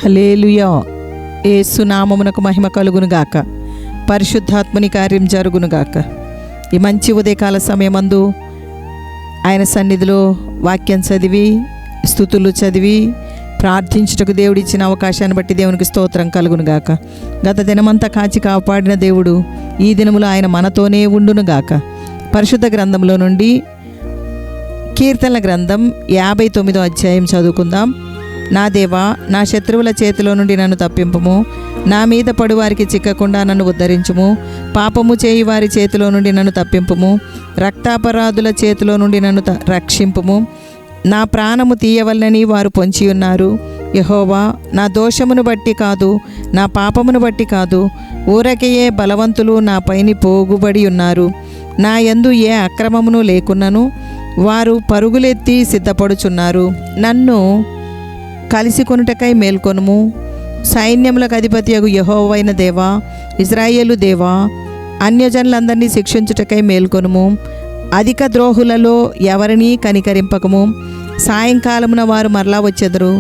హల్లెలూయా. యేసు నామమునకు మహిమ కలుగునుగాక. పరిశుద్ధాత్మని కార్యం జరుగునుగాక. ఈ మంచి ఉదయకాల సమయమందు ఆయన సన్నిధిలో వాక్యం చదివి స్తుతులు చదివి ప్రార్థించుటకు దేవుడిచ్చిన అవకాశాన్ని బట్టి దేవునికి స్తోత్రం కలుగునుగాక. గత దినమంతా కాచి కాపాడిన దేవుడు ఈ దినములో ఆయన మనతోనే ఉండునుగాక. పరిశుద్ధ గ్రంథంలో నుండి కీర్తనల గ్రంథం 59వ అధ్యాయం చదువుకుందాం. నా దేవా, నా శత్రువుల చేతిలో నుండి నన్ను తప్పింపుము, నా మీద పడువారికి చిక్కకుండా నన్ను ఉద్ధరించుము. పాపము చేయి వారి చేతిలో నుండి నన్ను తప్పింపుము, రక్తాపరాధుల చేతిలో నుండి నన్ను రక్షింపుము. నా ప్రాణము తీయవలనని వారు పొంచి ఉన్నారు. యెహోవా, నా దోషమును బట్టి కాదు, నా పాపమును బట్టి కాదు, ఊరకయే బలవంతులు నా పైని పోగుబడి ఉన్నారు. నా యందు ఏ అక్రమమును లేకున్నను వారు పరుగులెత్తి సిద్ధపడుచున్నారు. నన్ను కలిసి కొనుటకై మేల్కొనుము. సైన్యములకు అధిపతియగు యెహోవైన దేవా, ఇశ్రాయేలు దేవా, అన్యజనులందరినీ శిక్షించుటకై మేల్కొనుము. అధిక ద్రోహులలో ఎవరినీ కనికరింపకము. సాయంకాలమున వారు మరలా వచ్చెదరు,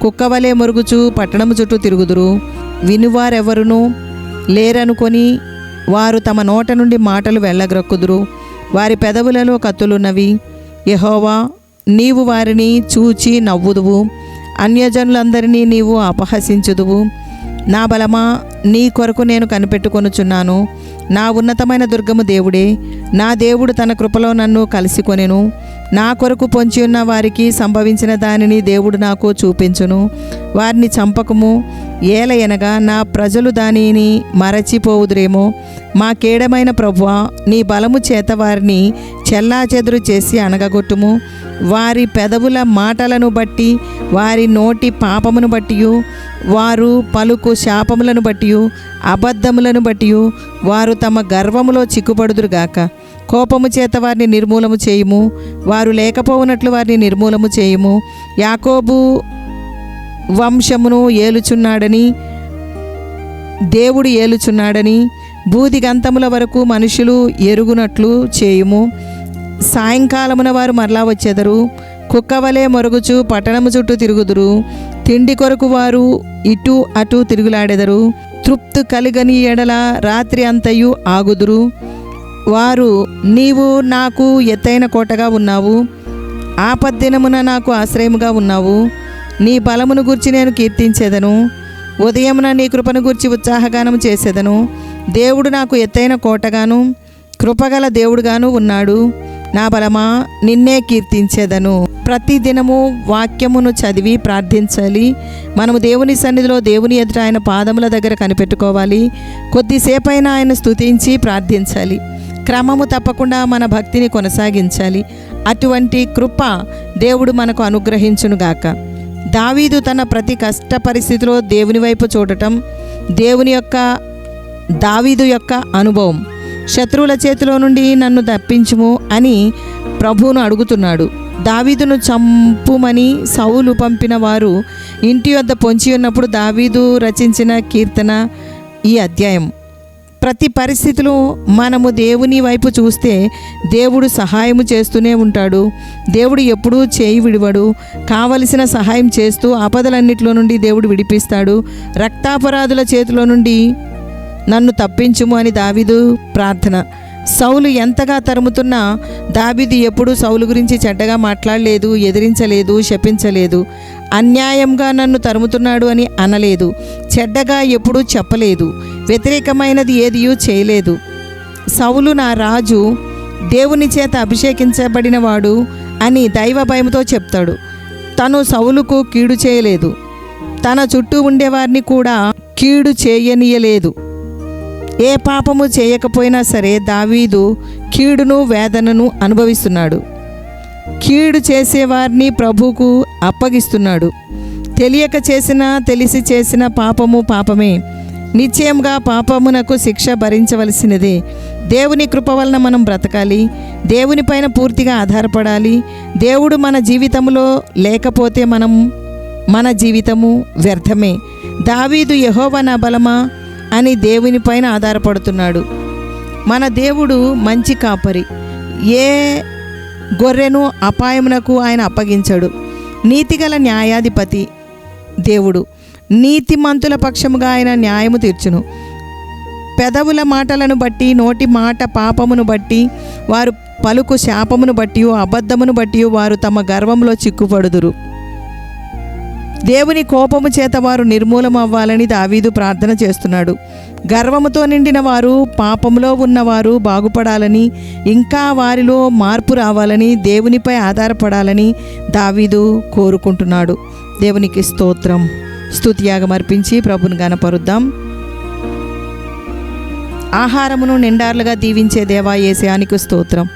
కుక్కవలే మురుగుచు పట్టణము చుట్టూ తిరుగుదురు. వినువారెవరునూ లేరనుకొని వారు తమ నోట నుండి మాటలు వెళ్ళగ్రక్కుదురు. వారి పెదవులలో కత్తులున్నవి. యెహోవా, నీవు వారిని చూచి నవ్వుదువు, అన్యజనులందరినీ నీవు అపహసించుదువు. నా బలమా, నీ కొరకు నేను కనిపెట్టుకొనుచున్నాను. నా ఉన్నతమైన దుర్గము దేవుడే. నా దేవుడు తన కృపలో నన్ను కలిసి కొనెను. నా కొరకు పొంచి ఉన్న వారికి సంభవించిన దానిని దేవుడు నాకు చూపించును. వారిని చంపకము, ఏలయనగా నా ప్రజలు దానిని మరచిపోవుదురేమో. మా కేడమైన ప్రభువా, నీ బలము చేత వారిని చెల్లాచెదురు చేసి అనగగొట్టుము. వారి పెదవుల మాటలను బట్టి, వారి నోటి పాపమును బట్టి, వారు పలుకు శాపములను బట్టి, అబద్ధములను బట్టి వారు తమ గర్వములో చిక్కుపడుదురుగాక. కోపము చేత వారిని నిర్మూలము చేయుము, వారు లేకపోవునట్లు వారిని నిర్మూలము చేయుము. యాకోబు వంశమును ఏలుచున్నాడని, దేవుడు ఏలుచున్నాడని బూదిగంతముల వరకు మనుషులు ఎరుగునట్లు చేయుము. సాయంకాలమున వారు మరలా వచ్చెదరు, కుక్కవలే మొరుగుచు పట్టణము చుట్టూ తిరుగుదురు. తిండి కొరకు వారు ఇటు అటు తిరుగులాడెదరు. తృప్తి కలిగని ఎడల రాత్రి అంతయు ఆగుదురు. వారు, నీవు నాకు ఎత్తైన కోటగా ఉన్నావు, ఆపద్దినమున నాకు ఆశ్రయముగా ఉన్నావు. నీ బలమును గూర్చి నేను కీర్తించెదను. ఉదయమున నీ కృపను గూర్చి ఉత్సాహగానము చేసేదను. దేవుడు నాకు ఎత్తైన కోటగాను కృపగల దేవుడుగాను ఉన్నాడు. నా బలమా, నిన్నే కీర్తించెదను. ప్రతిదినము వాక్యమును చదివి ప్రార్థించాలి. మనము దేవుని సన్నిధిలో దేవుని ఎదుట ఆయన పాదముల దగ్గర కనిపెట్టుకోవాలి. కొద్దిసేపైనా ఆయన స్తుతించి ప్రార్థించాలి. క్రమము తప్పకుండా మన భక్తిని కొనసాగించాలి. అటువంటి కృప దేవుడు మనకు అనుగ్రహించునుగాక. దావీదు తన ప్రతి కష్ట పరిస్థితిలో దేవుని వైపు చూడటం దావీదు యొక్క అనుభవం. శత్రువుల చేతిలో నుండి నన్ను తప్పించుము అని ప్రభువును అడుగుతున్నాడు. దావీదును చంపుమని సౌలు పంపిన వారు ఇంటి వద్ద పొంచి ఉన్నప్పుడు దావీదు రచించిన కీర్తన ఈ అధ్యాయం. ప్రతి పరిస్థితిలో మనము దేవుని వైపు చూస్తే దేవుడు సహాయము చేస్తూనే ఉంటాడు. దేవుడు ఎప్పుడూ చేయి విడివడు. కావలసిన సహాయం చేస్తూ ఆపదలన్నిటిలో నుండి దేవుడు విడిపిస్తాడు. రక్తాపరాధుల చేతిలో నుండి నన్ను తప్పించుము అని దావీదు ప్రార్థన. సౌలు ఎంతగా తరుముతున్నా దావీదు ఎప్పుడూ సౌలు గురించి చెడ్డగా మాట్లాడలేదు, ఎదిరించలేదు, శపించలేదు. అన్యాయంగా నన్ను తరుముతున్నాడు అని అనలేదు. చెడ్డగా ఎప్పుడూ చెప్పలేదు. వ్యతిరేకమైనది ఏదియూ చేయలేదు. సౌలు నా రాజు, దేవుని చేత అభిషేకించబడినవాడు అని దైవ భయంతో చెప్తాడు. తను సౌలుకు కీడు చేయలేదు, తన చుట్టూ ఉండేవారిని కూడా కీడు చేయనీయలేదు. ఏ పాపము చేయకపోయినా సరే దావీదు కీడును వేదనను అనుభవిస్తున్నాడు. కీడు చేసేవారిని ప్రభువుకు అప్పగిస్తున్నాడు. తెలియక చేసినా తెలిసి చేసిన పాపము పాపమే. నిశ్చయంగా పాపమునకు శిక్ష భరించవలసినదే. దేవుని కృప వలన మనం బ్రతకాలి. దేవుని పైన పూర్తిగా ఆధారపడాలి. దేవుడు మన జీవితంలో లేకపోతే మన జీవితము వ్యర్థమే. దావీదు యెహోవా నా బలమా అని దేవుని పైన ఆధారపడుతున్నాడు. మన దేవుడు మంచి కాపరి. ఏ గొర్రెను అపాయమునకు ఆయన అప్పగించడు. నీతిగల న్యాయాధిపతి దేవుడు. నీతిమంతుల పక్షముగా ఆయన న్యాయము తీర్చును. పెదవుల మాటలను బట్టి, నోటి మాట పాపమును బట్టి, వారు పలుకు శాపమును బట్టి, అబద్ధమును బట్టి వారు తమ గర్వంలో చిక్కుపడుదురు. దేవుని కోపము చేత వారు నిర్మూలము అవ్వాలని దావీదు ప్రార్థన చేస్తున్నాడు. గర్వముతో నిండిన వారు, పాపములో ఉన్నవారు బాగుపడాలని, ఇంకా వారిలో మార్పు రావాలని, దేవునిపై ఆధారపడాలని దావీదు కోరుకుంటున్నాడు. దేవునికి స్తోత్రం. స్తుతియాగం అర్పించి ప్రభుని గణపరుద్దాం. ఆహారమును నిండార్లుగా దీవించే దేవా యేసయానికి స్తోత్రం.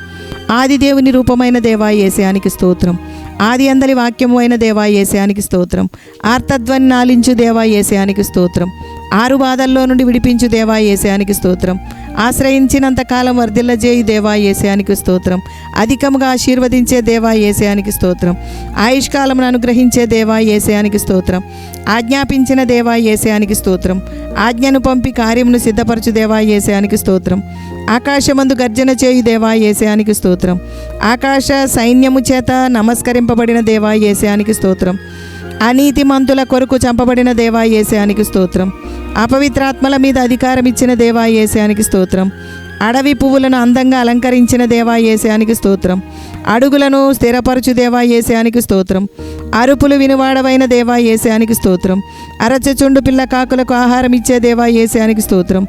ఆది దేవుని రూపమైన దేవా యేసయానికి స్తోత్రం. ఆది అందలి వాక్యము అయిన దేవా యేసయానికి స్తోత్రం. ఆర్తధ్వని నాలించు దేవా యేసయానికి స్తోత్రం. ఆరు బాధల్లో నుండి విడిపించు దేవా యేసయానికి స్తోత్రం. ఆశ్రయించినంత కాలం వర్ధిల్లజేయి దేవా యేసయానికి స్తోత్రం. అధికముగా ఆశీర్వదించే దేవా యేసయానికి స్తోత్రం. ఆయుష్కాలమును అనుగ్రహించే దేవా యేసయానికి స్తోత్రం. ఆజ్ఞాపించిన దేవా యేసయానికి స్తోత్రం. ఆజ్ఞను పంపి కార్యమును సిద్ధపరచు దేవా యేసయానికి స్తోత్రం. ఆకాశమందు గర్జన చేయు దేవా యేసయానికి స్తోత్రం. ఆకాశ సైన్యము చేత నమస్కరింపబడిన దేవా యేసయానికి స్తోత్రం. అనీతిమంతుల కొరకు చంపబడిన దేవా యేసయానికి స్తోత్రం. అపవిత్రాత్మల మీద అధికారం ఇచ్చిన దేవా యేసయానికి స్తోత్రం. అడవి పువ్వులను అందంగా అలంకరించిన దేవా యేసయానికి స్తోత్రం. అడుగులను స్థిరపరచు దేవా యేసయానికి స్తోత్రం. అరుపులు వినువాడవైన దేవా యేసయానికి స్తోత్రం. అరచచుండు పిల్ల కాకులకు ఆహారం ఇచ్చే దేవా యేసయానికి స్తోత్రం.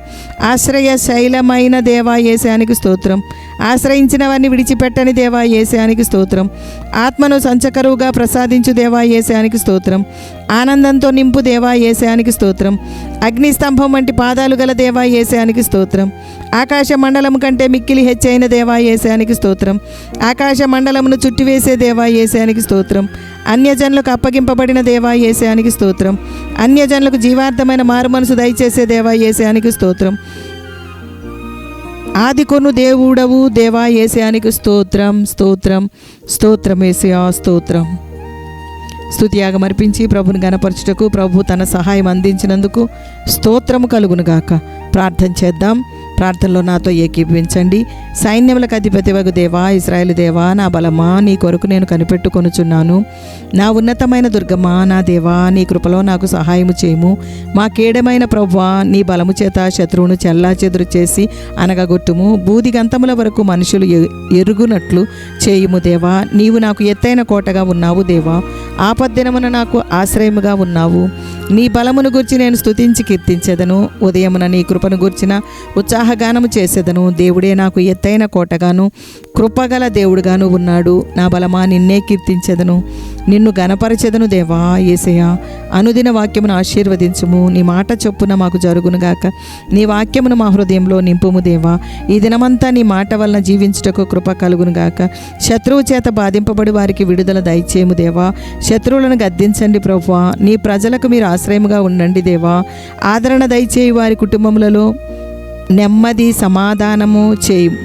ఆశ్రయ శైలమైన దేవా యేసయానికి స్తోత్రం. ఆశ్రయించినవన్నీ విడిచిపెట్టని దేవా యేసయానికి స్తోత్రం. ఆత్మను సంచకరువుగా ప్రసాదించు దేవా యేసయానికి స్తోత్రం. ఆనందంతో నింపు దేవా యేసయానికి స్తోత్రం. అగ్నిస్తంభం వంటి పాదాలు గల దేవా యేసయానికి స్తోత్రం. ఆకాశ మండలం కంటే మిక్కిలి హెచ్చైన దేవా యేసయానికి స్తోత్రం. ఆకాశ మండలమును చుట్టివేసే దేవా యేసయానికి స్తోత్రం. అన్యజనులకు అప్పగింపబడిన దేవా యేసయానికి స్తోత్రం. అన్యజనులకు జీవార్థమైన మారుమనసు దయచేసే దేవా యేసయానికి స్తోత్రం. ఆదికొను దేవుడవు దేవా యేసయానికి స్తోత్రం. స్తోత్రం స్తోత్రం యేసయా స్తోత్రం. స్తుతియాగం అర్పించి ప్రభుని గణపరచుటకు ప్రభు తన సహాయం అందించినందుకు స్తోత్రము కలుగునుగాక. ప్రార్థన చేద్దాం. ప్రార్థనలో నాతో ఏకీభవించండి. సైన్యములకు అధిపతివగు దేవా, ఇశ్రాయేలు దేవా, నా బలమా, నీ కొరకు నేను కనిపెట్టుకొనుచున్నాను. నా ఉన్నతమైన దుర్గమా, నా దేవా, నీ కృపలో నాకు సహాయము చేయము. మా కేడమైన ప్రభువా, నీ బలము చేత శత్రువును చెల్లాచెదురు చేసి అనగగొట్టుము. బూదిగంతముల వరకు మనుషులు ఎరుగునట్లు చేయుము దేవా. నీవు నాకు ఎత్తైన కోటగా ఉన్నావు దేవా. ఆపద్దినమున నాకు ఆశ్రయముగా ఉన్నావు. నీ బలమును గురించి నేను స్తుతించి కీర్తించెదను. ఉదయమున నీ కృపను గుర్చిన ఉత్సాహగానము చేసేదను. దేవుడే నాకు ఎత్తైన కోటగాను కృపగల దేవుడుగాను ఉన్నాడు. నా బలమా, నిన్నే కీర్తించెదను, నిన్ను గణపరచెదను దేవా. యేసయ్యా, అనుదిన వాక్యమును ఆశీర్వదించుము. నీ మాట చొప్పున మాకు జరుగునుగాక. నీ వాక్యమును మా హృదయంలో నింపుము దేవా. ఈ దినమంతా నీ మాట వలన జీవించుటకు కృప కలుగునుగాక. శత్రువు చేత బాధింపబడి వారికి విడుదల దయచేయము దేవా. శత్రువులను గద్దించండి ప్రభువా. నీ ప్రజలకు మీరు ఆశ్రయముగా ఉండండి దేవా. ఆదరణ దయచేయి వారి కుటుంబములలో నెమ్మది సమాధానము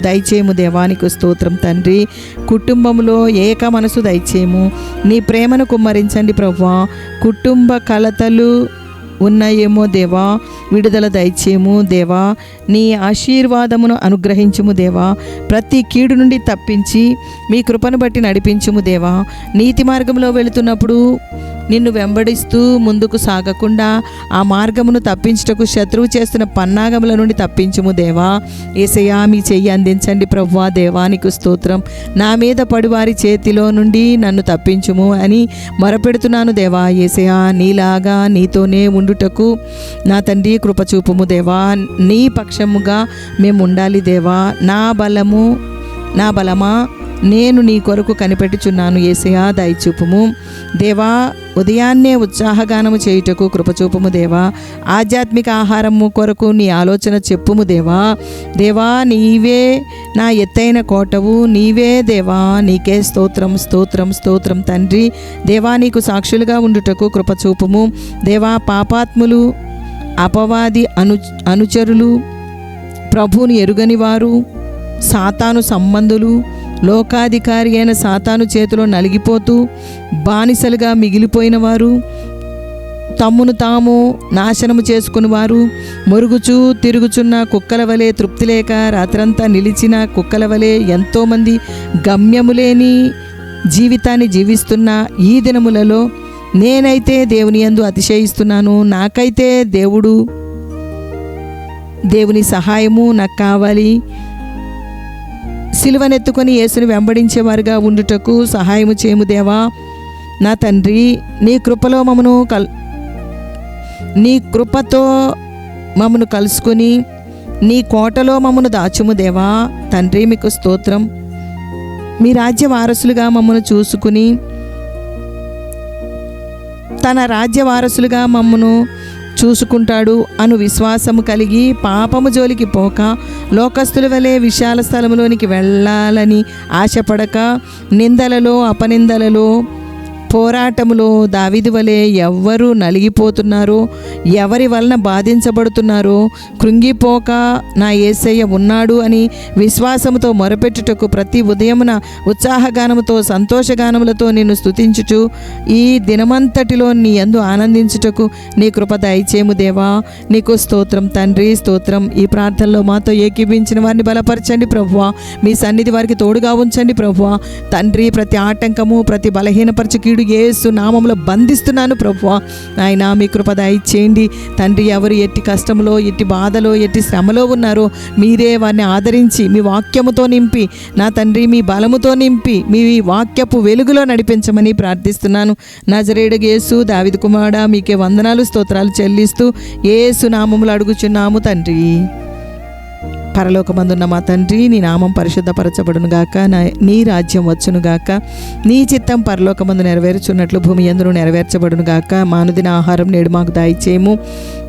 దయచేయము దేవానికి స్తోత్రం తండ్రి. కుటుంబంలో ఏక మనసు దయచేయము. నీ ప్రేమను కుమ్మరించండి ప్రభువా. కుటుంబ కలతలు ఉన్నాయేమో దేవా, విడుదల దయచేయము దేవా. నీ ఆశీర్వాదమును అనుగ్రహించుము దేవా. ప్రతి కీడు నుండి తప్పించి మీ కృపను బట్టి నడిపించుము దేవా. నీతి మార్గంలో వెళుతున్నప్పుడు నిన్ను వెంబడిస్తూ ముందుకు సాగకుండా ఆ మార్గమును తప్పించుటకు శత్రువు చేస్తున్న పన్నాగముల నుండి తప్పించుము దేవా. యేసయ్యా, మీ చెయ్యి అందించండి ప్రభువా. దేవానికి స్తోత్రం. నా మీద పడివారి చేతిలో నుండి నన్ను తప్పించుము అని మొరపెడుతున్నాను దేవా. యేసయ్యా, నీలాగా నీతోనే ఉండుటకు నా తండ్రి కృప చూపుము దేవా. నీ పక్షముగా మేము ఉండాలి దేవా. నా బలమా, నేను నీ కొరకు కనిపెట్టుచున్నాను. యేసయ్యా, దయచూపుము దేవా. ఉదయాన్నే ఉత్సాహగానము చేయుటకు కృపచూపుము దేవా. ఆధ్యాత్మిక ఆహారము కొరకు నీ ఆలోచన చెప్పుము దేవా. దేవా, నీవే నా ఎత్తైన కోటవు, నీవే దేవా. నీకే స్తోత్రం స్తోత్రం స్తోత్రం తండ్రి. దేవా, నీకు సాక్షులుగా ఉండుటకు కృపచూపుము దేవా. పాపాత్ములు, అపవాది అనుచరులు, ప్రభువుని ఎరుగని వారు, సాతాను సంబంధులు, లోకాధికారి అయిన సాతాను చేతిలో నలిగిపోతూ బానిసలుగా మిగిలిపోయిన వారు, తమ్మును తాము నాశనము చేసుకుని వారు, మొరుగుచూ తిరుగుచున్న కుక్కల వలె, తృప్తి లేక రాత్రంతా నిలిచిన కుక్కల వలె ఎంతోమంది గమ్యము లేని జీవితాన్ని జీవిస్తున్న ఈ దినములలో నేనైతే దేవుని యందు అతిశయిస్తున్నాను. నాకైతే దేవుని సహాయము నాకు కావాలి. సిలువనెత్తుకొని యేసుని వెంబడించేవారుగా ఉండుటకు సహాయము చేయము దేవా. నా తండ్రి, నీ కృపతో మమ్మను కలుసుకొని నీ కోటలో మమ్మను దాచుము దేవా. తండ్రి, మీకు స్తోత్రం. మీ రాజ్య వారసులుగా మమ్మను చూసుకుని తన రాజ్య వారసులుగా మమ్మను చూసుకుంటాడు అను విశ్వాసము కలిగి పాపము జోలికి పోక లోకస్తుల వలె విశాల స్థలములోనికి వెళ్ళాలని ఆశపడక నిందలలో అపనిందలలో పోరాటములో దావీదు వలె ఎవ్వరు నలిగిపోతున్నారో, ఎవరి వలన బాధించబడుతున్నారో కృంగిపోక నా యేసయ్య ఉన్నాడు అని విశ్వాసముతో మొరపెట్టుటకు ప్రతి ఉదయమున ఉత్సాహగానముతో సంతోషగానములతో నిన్ను స్తుతించుచు ఈ దినమంతటిలో నీ యందు ఆనందించుటకు నీ కృప దయచేయము దేవా. నీకు స్తోత్రం తండ్రి, స్తోత్రం. ఈ ప్రార్థనలో మాతో ఏకీభించిన వారిని బలపరచండి ప్రభువా. మీ సన్నిధి వారికి తోడుగా ఉంచండి ప్రభువా. తండ్రి, ప్రతి ఆటంకము, ప్రతి బలహీనపరచు కీడు యేసు నామములో బంధిస్తున్నాను ప్రభువా. ఆయన మీ కృప దయచేయండి తండ్రి. ఎవరు ఎట్టి కష్టంలో, ఎట్టి బాధలో, ఎట్టి శ్రమలో ఉన్నారో మీరే వారిని ఆదరించి మీ వాక్యముతో నింపి, నా తండ్రి మీ బలముతో నింపి, మీ వాక్యపు వెలుగులో నడిపించమని ప్రార్థిస్తున్నాను. నజరేయుడు యేసు దావీదు కుమారుడా, మీకే వందనాలు స్తోత్రాలు చెల్లిస్తూ యేసు నామములో అడుగుచున్నాము తండ్రి. పరలోకమందున్న మా తండ్రి, నీ నామం పరిశుద్ధపరచబడును గాక. నీ రాజ్యం వచ్చును గాక. నీ చిత్తం పరలోకమందు నెరవేర్చున్నట్లు భూమి యందును నెరవేర్చబడును గాక. మా అనుదిన ఆహారం నేడు మాకు దయచేయము.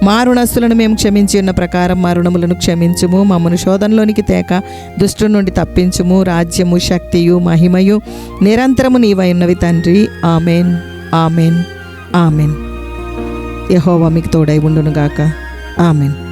మా రుణస్తులను మేము క్షమించి ఉన్న ప్రకారం మా రుణములను క్షమించుము. మమ్మను శోధనలోనికి తేక దుష్టుని నుండి తప్పించుము. రాజ్యము, శక్తియు, మహిమయు నిరంతరము నీవై ఉన్నవి తండ్రి. Amen, amen, amen. యెహోవా మీకు తోడై ఉండును గాక. ఆమెన్.